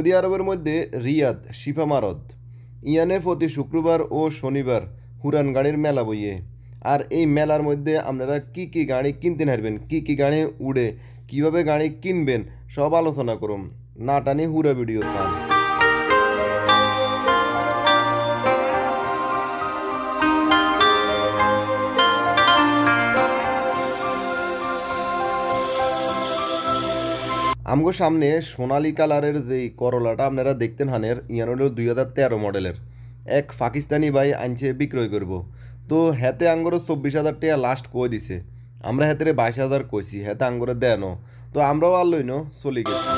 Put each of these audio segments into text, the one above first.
Saudi আরবের মধ্যে রিয়াদ শিফা মারদ ইয়ানে প্রতি শুক্রবার ও শনিবার হুরান গাড়ির মেলা বইয়ে। আর এই মেলার মধ্যে আপনারা কি কি গাড়ি কিনতে হারবেন, কি কি গাড়ি উড়ে, কিভাবে গাড়ি কিনবেন সব আলোচনা করুন। না টানি হুরা ভিডিও চান। আমগো সামনে সোনালি কালারের যেই করলাটা আপনারা দেখতেন হানের ইয়ান হলো 2013 মডেলের এক পাকিস্তানি ভাই আনছে বিক্রয় করব। তো হেতে আঙ্গরও 24,000 টাকা লাস্ট কই দিছে, আমরা হেতে 22,000 কইছি, হেতে আঙ্গরে দেন। তো আমরাও আর লইন চলে গেছি।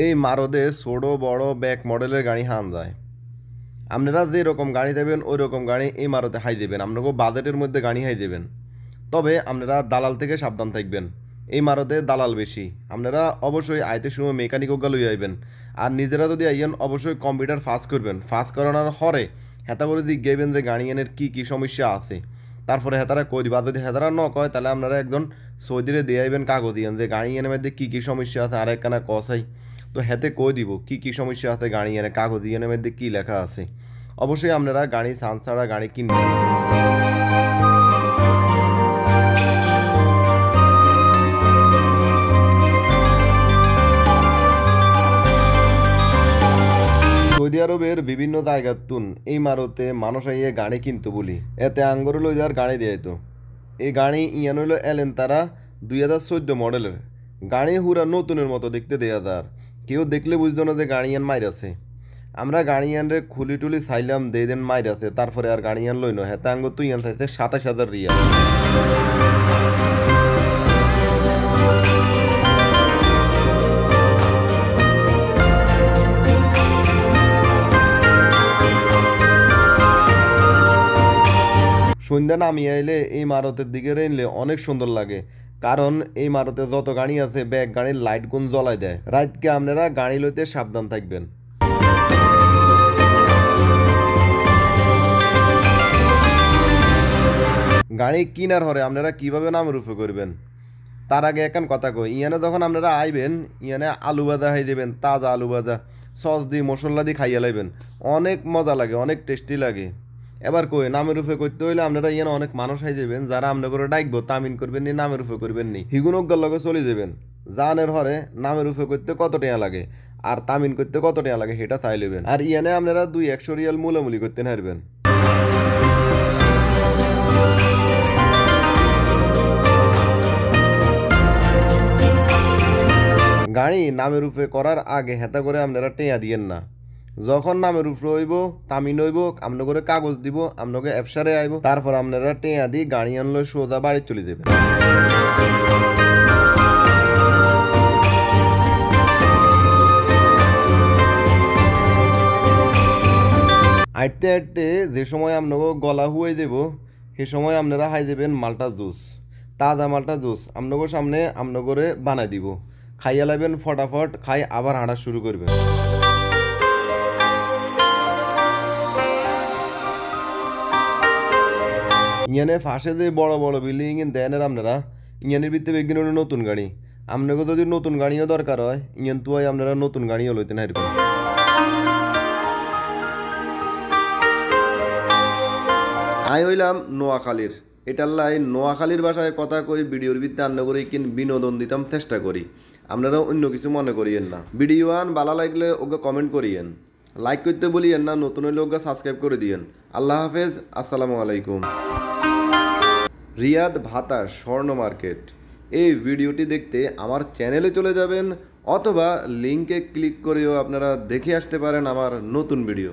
এই মারদে ছোট বড় ব্যাক মডেলের গাড়ি হান যায়। আপনারা যেরকম গাড়ি দেবেন ওই রকম গাড়ি এই মারতে হাই দেবেন, আপনাকে বাজেটের মধ্যে গাড়ি হাই দেবেন। তবে আপনারা দালাল থেকে সাবধান থাকবেন, এই মারতে দালাল বেশি। আপনারা অবশ্যই আইতে সময় মেকানিককে লই আইবেন। আর নিজেরা যদি আইয়েন অবশ্যই কম্পিউটার ফাঁস করবেন। ফাঁস করানোর হরে হেতা করে দিক গেবেন যে গাড়ি এনের কী কী সমস্যা আছে, তারপরে হেতারা কই দিবা। যদি হেতারা ন কয় তাহলে আপনারা একজন সৌদিরে দিয়ে আইবেন কাগজ দিয়েন যে গাড়ি এনের মধ্যে কী কী সমস্যা আছে, আর একখানা কসাই তো হেতে কই দিব কী কী সমস্যা আছে গাড়ি এনে কাগজ এনের মধ্যে কী লেখা আছে। অবশ্যই আপনারা গাড়ি চান্স ছাড়া গাড়ি কিনবেন। সৌদি আরবের বিভিন্ন জায়গার তুন এই মারতে মানুষ আইয়ে গাড়ি কিনতো বলি, এতে আঙ্গর লই যাওয়ার গাড়ি দিয়ে তো। এই গাড়ি ইয়ান হইল এলেন তারা 2014 মডেলের গাড়ি, হুরা নতুনের মতো দেখতে দেয়া যার। কেউ দেখলে বুঝতো না যে গাড়িয়ান মাইর আছে। আমরা গাড়িয়ানরে খুলি টুলি চাইলাম দিয়ে দেন মাইর আছে, তারপরে আর গাড়িয়ান লইন। হেতে আঙ্গ তুই ইয়ান চাইছে 27,000 রিয়াল। সন্ধ্যা নামিয়ে আইলে এই মারতের দিকে রেনলে অনেক সুন্দর লাগে, কারণ এই মারতে যত গাড়ি আছে ব্যাগ গাড়ির লাইট গুণ জ্বলাই দেয়। রাতকে আপনারা গাড়ি লইতে সাবধান থাকবেন। গাড়ি কিনার হরে আপনারা কিভাবে নাম রূপে করবেন তার আগে এখন কথা কই। ইয়ানে যখন আপনারা আইবেন ইয়ানে আলু ভাজা খাই দেবেন, তাজা আলু ভাজা সস দিয়ে মশলা দিয়ে খাইয়া লাইবেন, অনেক মজা লাগে, অনেক টেস্টি লাগে। এবার কই নামের রূপে করতে হইলে আপনারা ইয়ানে অনেক মানুষ হাই দেবেন, যারা আপনার করে ডাকবো তামিন করবেন নি, নামের রূপে করবেন নি, হিগুনজ্ঞার লগে চলে যাবেন। জানের হরে নামের রূপে করতে কত টাকা লাগে আর তামিন করতে কত টাকা লাগে সেটা চাই নেবেন। আর ইয়ানে আপনারা 200 রিয়াল মূলামূলি করতে হারবেন। গাড়ি নামের রূপে করার আগে হেতা করে আপনারা টেয়া দিয়েন না। যখন নামের উপরে হইব তামিন হইব আপনাকে কাগজ দিব, আপনাকে অ্যাপসারে আইব, তারপর আপনারা টেয়া দিয়ে গাড়ি আনলো সোজা বাড়ি চলে যাবেন। আইতে আইতে যে সময় আপনাকে গলা হুয়াই দেব সে সময় আপনারা হাই দেবেন মাল্টা জুস, তাজা মাল্টা জুস আপনাকে সামনে আপনাকে বানাই দিব। খাইয়া লাইবেন ফটাফট, খাই আবার হাঁটা শুরু করবেন। ইয়ানে ফাঁসে যে বড় বড় বিল্ডিং দেনের আপনারা ইয়ানের ভিতরে বেগিন হলো নতুন গাড়ি। আপনাকে যদি নতুন গাড়িও দরকার হয় ইয়ান তো আপনারা নতুন গাড়িও লইতে হারবেন। আই হইলাম নোয়াখালীর, এটার লাই নোয়াখালীর ভাষায় কথা কই ভিডিওর ভিত্তি আন্ন করে কিন বিনোদন দিতাম চেষ্টা করি, আপনারা অন্য কিছু মনে করিয়েন না। ভিডিও আন ভালো লাগলে ওকে কমেন্ট করিয়েন, লাইক করতে বলিয়েন না, নতুন হইলে ওকে সাবস্ক্রাইব করে দিয়েন। আল্লাহ হাফেজ, আসসালামু আলাইকুম। রিয়াদ ভাতা স্বর্ণ মার্কেট এই ভিডিওটি দেখতে আমার চ্যানেলে চলে যাবেন, অথবা লিঙ্কে ক্লিক করেও আপনারা দেখে আসতে পারেন আমার নতুন ভিডিও।